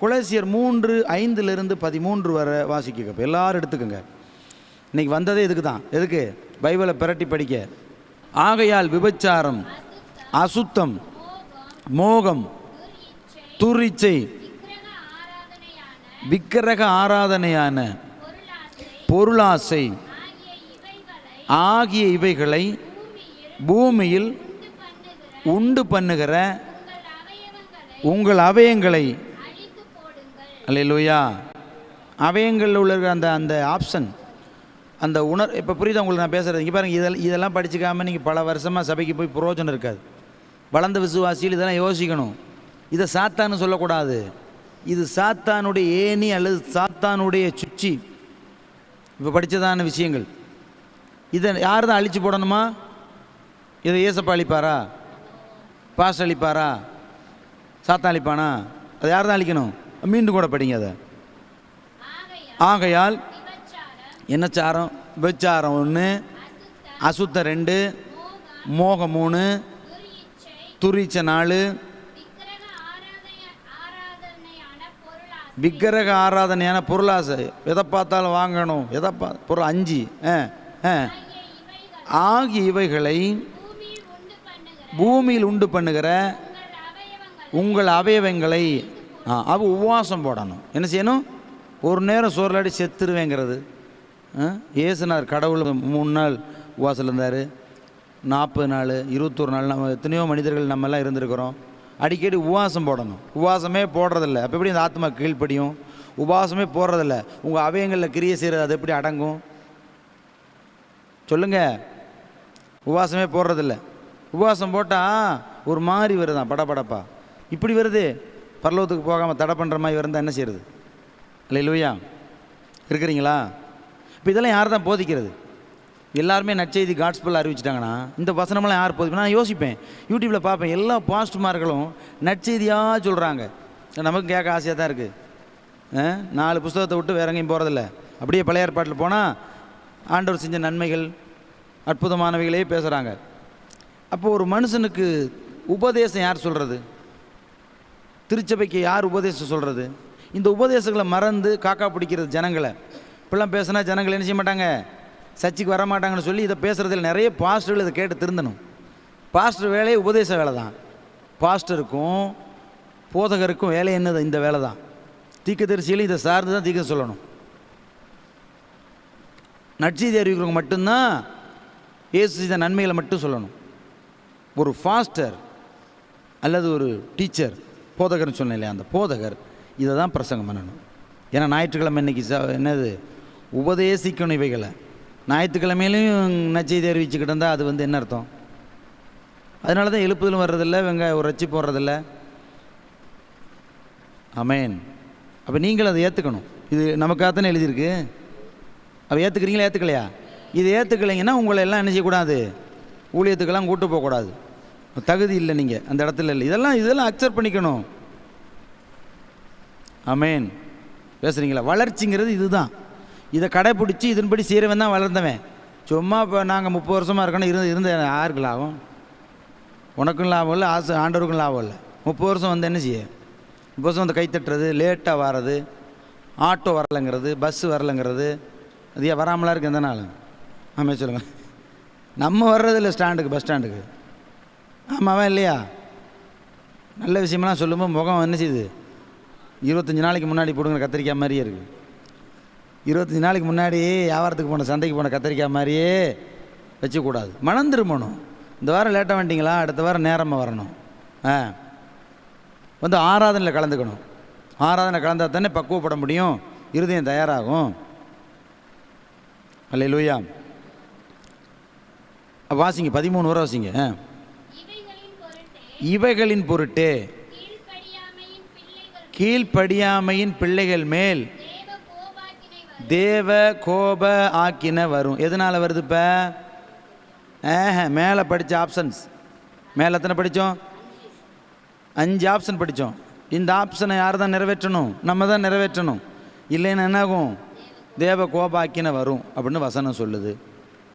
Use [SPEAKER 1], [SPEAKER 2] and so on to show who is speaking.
[SPEAKER 1] கொலோசியர் 3:5-13 வரை வாசிக்க எல்லாரும் எடுத்துக்கோங்க. இன்னைக்கு வந்ததே இதுக்கு தான். எதுக்கு? பைபிளை பிரட்டி படிக்க. ஆகையால் விபச்சாரம், அசுத்தம், மோகம், துரிச்சை, விக்கிரக ஆராதனையான பொருளாசை ஆகிய இவைகளை பூமியில் உண்டு பண்ணுகிற உங்கள் அவயங்களை, அல்லேலூயா, அவயங்களில் உள்ள அந்த ஆப்ஷன், அந்த இப்போ புரியுதா உங்களுக்கு நான் பேசுகிறது? இங்கே பாருங்கள், இதெல்லாம் படிச்சுக்காமல் நீங்கள் பல வருஷமாக சபைக்கு போய் பிரயோஜனம் இருக்காது. வளர்ந்த விசுவாசியில் இதெல்லாம் யோசிக்கணும். இதை சாத்தான்னு சொல்லக்கூடாது. இது சாத்தானுடைய ஏணி அல்லது சாத்தானுடைய சுச்சி. இப்போ படித்ததான விஷயங்கள் இதை யார் தான் அழித்து போடணுமா? இதை ஏசப்பா அழிப்பாரா? பாஸ்டர் அழிப்பாரா? சாத்தான் அழிப்பானா? அதை யார் தான் அழிக்கணும்? மீண்டும் கூட படிங்க அதை. ஆகையால் என்னச்சாரம்? விபச்சாரம் 1, அசுத்தம் 2, மோகம் 3, துரிச்சை 4, விக்கிரக ஆராதனையான பொருளாசை, எதை பார்த்தாலும் வாங்கணும், எதை பொருள் 5 ஆகிய இவைகளை பூமியில் உண்டு பண்ணுகிற உங்கள் அவயவங்களை. அது உபவாசம் போடணும். என்ன செய்யணும்? ஒரு நேரம் சோர்லாடி செத்துருவேங்கிறது. ஏசுனார் கடவுள் 3 நாள் உபவாசம் இருந்தார், 40 நாள், 21 நாள். நம்ம எத்தனையோ மனிதர்கள் நம்மெல்லாம் இருந்திருக்கிறோம். அடிக்கடி உபவாசம் போடணும். உபவாசமே போடுறதில்ல. அப்போ எப்படி இந்த ஆத்மா கீழ்ப்படியும்? உபவாசமே போடுறதில்ல. உங்கள் அவயங்களில் கிரியை செய்கிறது அது எப்படி அடங்கும்? சொல்லுங்கள். உபவாசமே போடுறதில்ல. உபவாசம் போட்டால் ஒரு மாதிரி வருதான், படப்படப்பா இப்படி வருது. பரலோகத்துக்கு போகாமல் தடை பண்ணுற மாதிரி இருந்தால் என்ன செய்கிறது? அல்லேலூயா, இருக்கிறீங்களா? இப்போ இதெல்லாம் யார் தான் போதிக்கிறது? எல்லாருமே நற்செய்தி காட்ஸ்பல் அறிவிச்சிட்டாங்கன்னா இந்த வசனமெல்லாம் யார் போதிப்பேன்? நான் யோசிப்பேன், யூடியூப்பில் பார்ப்பேன், எல்லா பாஸ்ட்மார்களும் நற்செய்தியாக சொல்கிறாங்க. நமக்கு கேட்க ஆசையாக தான் இருக்குது. 4 புஸ்தகத்தை விட்டு வேற எங்கேயும் போகிறதில்ல. அப்படியே பழைய ஏற்பாட்டில் போனால் ஆண்டவர் செஞ்ச நன்மைகள், அற்புதமானவைகளே பேசுகிறாங்க. அப்போது ஒரு மனுஷனுக்கு உபதேசம் யார் சொல்கிறது? திருச்சபைக்கு யார் உபதேசம் சொல்கிறது? இந்த உபதேசங்களை மறந்து காக்கா பிடிக்கிறது ஜனங்களை. இப்படிலாம் பேசுனா ஜனங்கள் என்ன செய்ய மாட்டாங்க? சர்ச்சுக்கு வர மாட்டாங்கன்னு சொல்லி இதை பேசுகிறதில் நிறைய பாஸ்டர்கள் இதை கேட்டு திருந்தணும். பாஸ்டர் வேலையே உபதேச வேலை தான். பாஸ்டருக்கும் போதகருக்கும் வேலை என்னது? இந்த வேலை தான். தீர்க்கதரிசியிலும் இதை சார்ந்து தான் தீர்க்க சொல்லணும். நற்செய்தி அறிவிக்கிறவங்க மட்டும்தான் இயேசு செய்த நன்மைகளை மட்டும் சொல்லணும். ஒரு பாஸ்டர் அல்லது ஒரு டீச்சர், போதகர்னு சொன்னேன் இல்லையா, அந்த போதகர் இதை தான் பிரசங்கம் பண்ணணும். ஏன்னா ஞாயிற்றுக்கிழமை இன்றைக்கி என்னது? உபதேசிக்கணும் இவைகளை. ஞாயிற்றுக்கிழமையிலையும் நற்செய்தி அறிவிச்சுக்கிட்டு இருந்தால் அது என்ன அர்த்தம்? அதனால தான் எழுப்புதலும் வர்றதில்ல, வெங்காயம் ரச்சி போடுறதில்ல. ஆமேன். அப்போ நீங்கள் அதை ஏற்றுக்கணும். இது நமக்காகத்தானே எழுதியிருக்கு. அப்போ ஏற்றுக்கிறீங்களா? ஏற்றுக்கலையா? இது ஏற்றுக்கலைங்கன்னா உங்களை எல்லாம் என்ன செய்யக்கூடாது? ஊழியத்துக்கெல்லாம் கூட்டு போகக்கூடாது. தகுதி இல்லை, நீங்கள் அந்த இடத்துல இல்லை. இதெல்லாம் அக்செப்ட் பண்ணிக்கணும். ஆமேன். பேசுகிறீங்களா? வளர்ச்சிங்கிறது இதுதான். இதை கடைப்பிடிச்சி இதன்படி செய்கிறவன் தான் வளர்ந்தவன். சும்மா இப்போ நாங்கள் 30 வருஷமாக இருக்கணும் இருந்த யாருக்கு லாபம்? உனக்கும் லாபம் இல்லை, ஆண்டவருக்கும் லாபம் இல்லை. 30 வருஷம் வந்து என்ன செய்ய? 30 வருஷம் வந்து கைத்தட்டுறது, லேட்டாக வர்றது, ஆட்டோ வரலைங்கிறது, பஸ்ஸு வரலைங்கிறது, அது ஏன் வராமலாம் இருக்குது எந்த நாள்? ஆமாம் சொல்லுங்கள். நம்ம வர்றதில்லை ஸ்டாண்டுக்கு, பஸ் ஸ்டாண்டுக்கு. ஆமாவா இல்லையா? நல்ல விஷயமெல்லாம் சொல்லும்போது முகம் என்ன செய்யுது? 25 நாளைக்கு முன்னாடி போடுங்கிற கத்திரிக்காய் மாதிரியே இருக்குது. 25 நாளைக்கு முன்னாடி வியாபாரத்துக்கு போன, சந்தைக்கு போன கத்திரிக்காய் மாதிரியே வச்சுக்கூடாது. மனம் திரும்பணும். இந்த வாரம் லேட்டாக வந்துட்டிங்களா, அடுத்த வாரம் நேரமாக வரணும். வந்து ஆராதனையில் கலந்துக்கணும். ஆராதனை கலந்தால் தானே பக்குவப்பட முடியும், இருதயம் தயாராகும். அல்லேலூயா. வாசிங்க, 13 வரை வாசிங்க. இவைகளின் பொருட்டே கீழ்ப்படியாமையின் பிள்ளைகள் மேல் தேவ கோப ஆக்கின வரும். எதனால் வருது? இப்போ மேலே படித்த ஆப்ஷன்ஸ், மேலே எத்தனை படித்தோம்? 5 ஆப்ஷன் படித்தோம். இந்த ஆப்ஷனை யார் தான் நிறைவேற்றணும்? நம்ம தான் நிறைவேற்றணும். இல்லைன்னா என்னாகும்? தேவ கோப ஆக்கின வரும் அப்படின்னு வசனம் சொல்லுது.